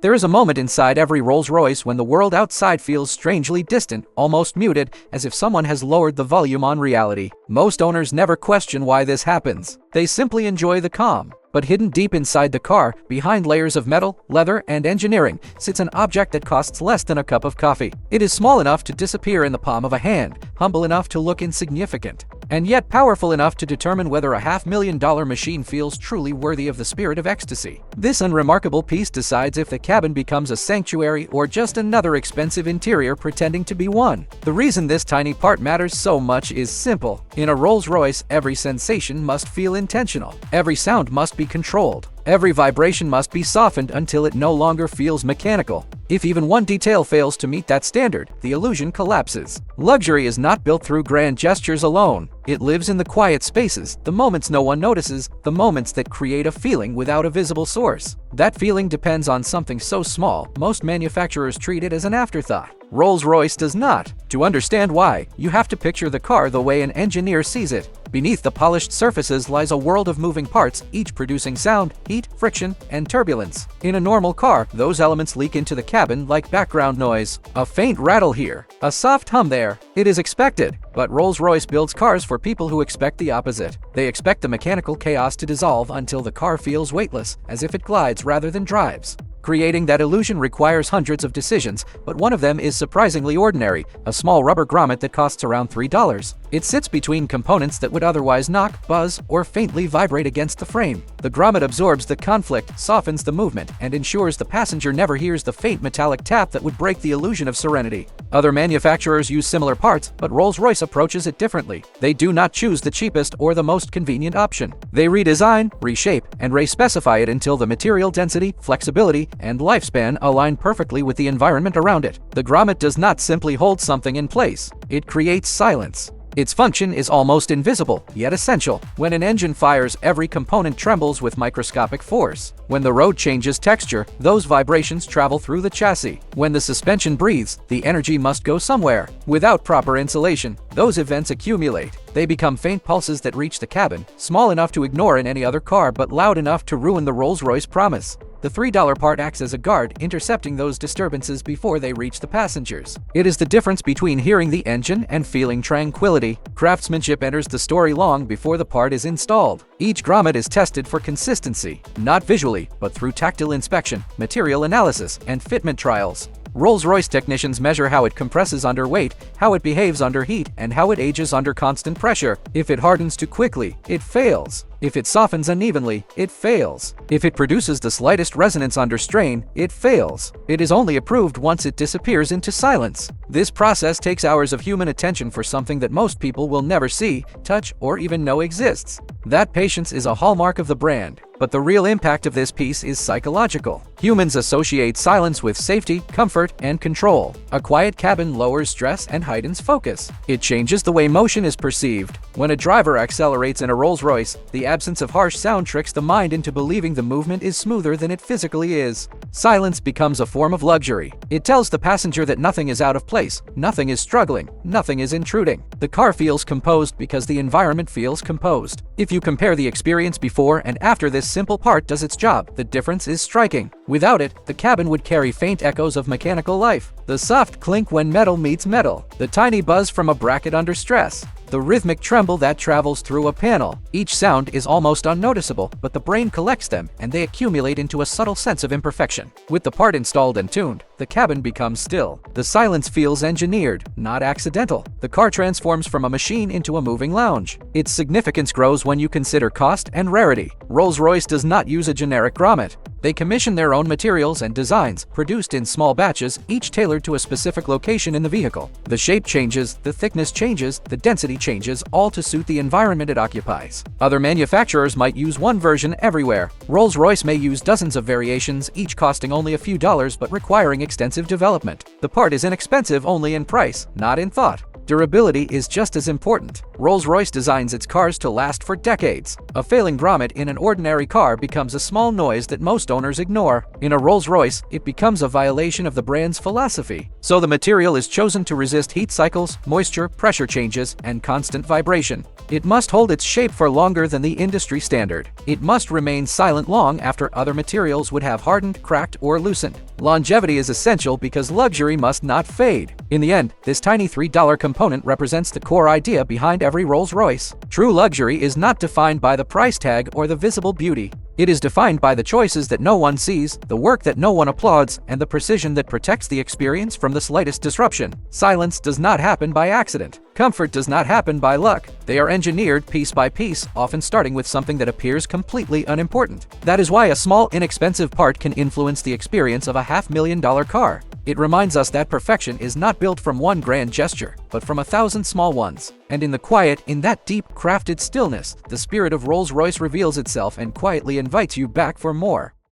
There is a moment inside every Rolls-Royce when the world outside feels strangely distant, almost muted, as if someone has lowered the volume on reality. Most owners never question why this happens. They simply enjoy the calm. But hidden deep inside the car, behind layers of metal, leather, and engineering, sits an object that costs less than a cup of coffee. It is small enough to disappear in the palm of a hand, humble enough to look insignificant, and yet powerful enough to determine whether a $500,000 machine feels truly worthy of the spirit of ecstasy. This unremarkable piece decides if the cabin becomes a sanctuary or just another expensive interior pretending to be one. The reason this tiny part matters so much is simple. In a Rolls-Royce, every sensation must feel intentional. Every sound must be controlled. Every vibration must be softened until it no longer feels mechanical. If even one detail fails to meet that standard, the illusion collapses. Luxury is not built through grand gestures alone. It lives in the quiet spaces, the moments no one notices, the moments that create a feeling without a visible source. That feeling depends on something so small, most manufacturers treat it as an afterthought. Rolls-Royce does not. To understand why, you have to picture the car the way an engineer sees it. Beneath the polished surfaces lies a world of moving parts, each producing sound, heat, friction, and turbulence. In a normal car, those elements leak into the cabin like background noise. A faint rattle here, a soft hum there. It is expected. But Rolls-Royce builds cars for people who expect the opposite. They expect the mechanical chaos to dissolve until the car feels weightless, as if it glides rather than drives. Creating that illusion requires hundreds of decisions, but one of them is surprisingly ordinary, a small rubber grommet that costs around $3. It sits between components that would otherwise knock, buzz, or faintly vibrate against the frame. The grommet absorbs the conflict, softens the movement, and ensures the passenger never hears the faint metallic tap that would break the illusion of serenity. Other manufacturers use similar parts, but Rolls-Royce approaches it differently. They do not choose the cheapest or the most convenient option. They redesign, reshape, and re-specify it until the material density, flexibility, and lifespan align perfectly with the environment around it. The grommet does not simply hold something in place. It creates silence. Its function is almost invisible, yet essential. When an engine fires, every component trembles with microscopic force. When the road changes texture, those vibrations travel through the chassis. When the suspension breathes, the energy must go somewhere. Without proper insulation, those events accumulate. They become faint pulses that reach the cabin, small enough to ignore in any other car but loud enough to ruin the Rolls-Royce promise. The $3 part acts as a guard, intercepting those disturbances before they reach the passengers. It is the difference between hearing the engine and feeling tranquility. Craftsmanship enters the story long before the part is installed. Each grommet is tested for consistency, not visually, but through tactile inspection, material analysis, and fitment trials. Rolls-Royce technicians measure how it compresses under weight, how it behaves under heat, and how it ages under constant pressure. If it hardens too quickly, it fails. If it softens unevenly, it fails. If it produces the slightest resonance under strain, it fails. It is only approved once it disappears into silence. This process takes hours of human attention for something that most people will never see, touch, or even know exists. That patience is a hallmark of the brand. But the real impact of this piece is psychological. Humans associate silence with safety, comfort, and control. A quiet cabin lowers stress and heightens focus. It changes the way motion is perceived. When a driver accelerates in a Rolls-Royce, the absence of harsh sound tricks the mind into believing the movement is smoother than it physically is. Silence becomes a form of luxury. It tells the passenger that nothing is out of place, nothing is struggling, nothing is intruding. The car feels composed because the environment feels composed. If you compare the experience before and after this simple part does its job, the difference is striking. Without it, the cabin would carry faint echoes of mechanical life. The soft clink when metal meets metal. The tiny buzz from a bracket under stress. The rhythmic tremble that travels through a panel. Each sound is almost unnoticeable, but the brain collects them, and they accumulate into a subtle sense of imperfection. With the part installed and tuned, the cabin becomes still. The silence feels engineered, not accidental. The car transforms from a machine into a moving lounge. Its significance grows when you consider cost and rarity. Rolls-Royce does not use a generic grommet. They commission their own materials and designs, produced in small batches, each tailored to a specific location in the vehicle. The shape changes, the thickness changes, the density changes, all to suit the environment it occupies. Other manufacturers might use one version everywhere. Rolls-Royce may use dozens of variations, each costing only a few dollars but requiring extensive development. The part is inexpensive only in price, not in thought. durability is just as important. Rolls-Royce designs its cars to last for decades. A failing grommet in an ordinary car becomes a small noise that most owners ignore. In a Rolls-Royce, it becomes a violation of the brand's philosophy. So the material is chosen to resist heat cycles, moisture, pressure changes, and constant vibration. It must hold its shape for longer than the industry standard. It must remain silent long after other materials would have hardened, cracked, or loosened. Longevity is essential because luxury must not fade. In the end, this tiny $3 component represents the core idea behind every Rolls-Royce. True luxury is not defined by the price tag or the visible beauty. It is defined by the choices that no one sees, the work that no one applauds, and the precision that protects the experience from the slightest disruption. Silence does not happen by accident. Comfort does not happen by luck. They are engineered piece by piece, often starting with something that appears completely unimportant. That is why a small, inexpensive part can influence the experience of a $500,000 car. It reminds us that perfection is not built from one grand gesture, but from 1,000 small ones. And in the quiet, in that deep, crafted stillness, the spirit of Rolls-Royce reveals itself and quietly invites you back for more.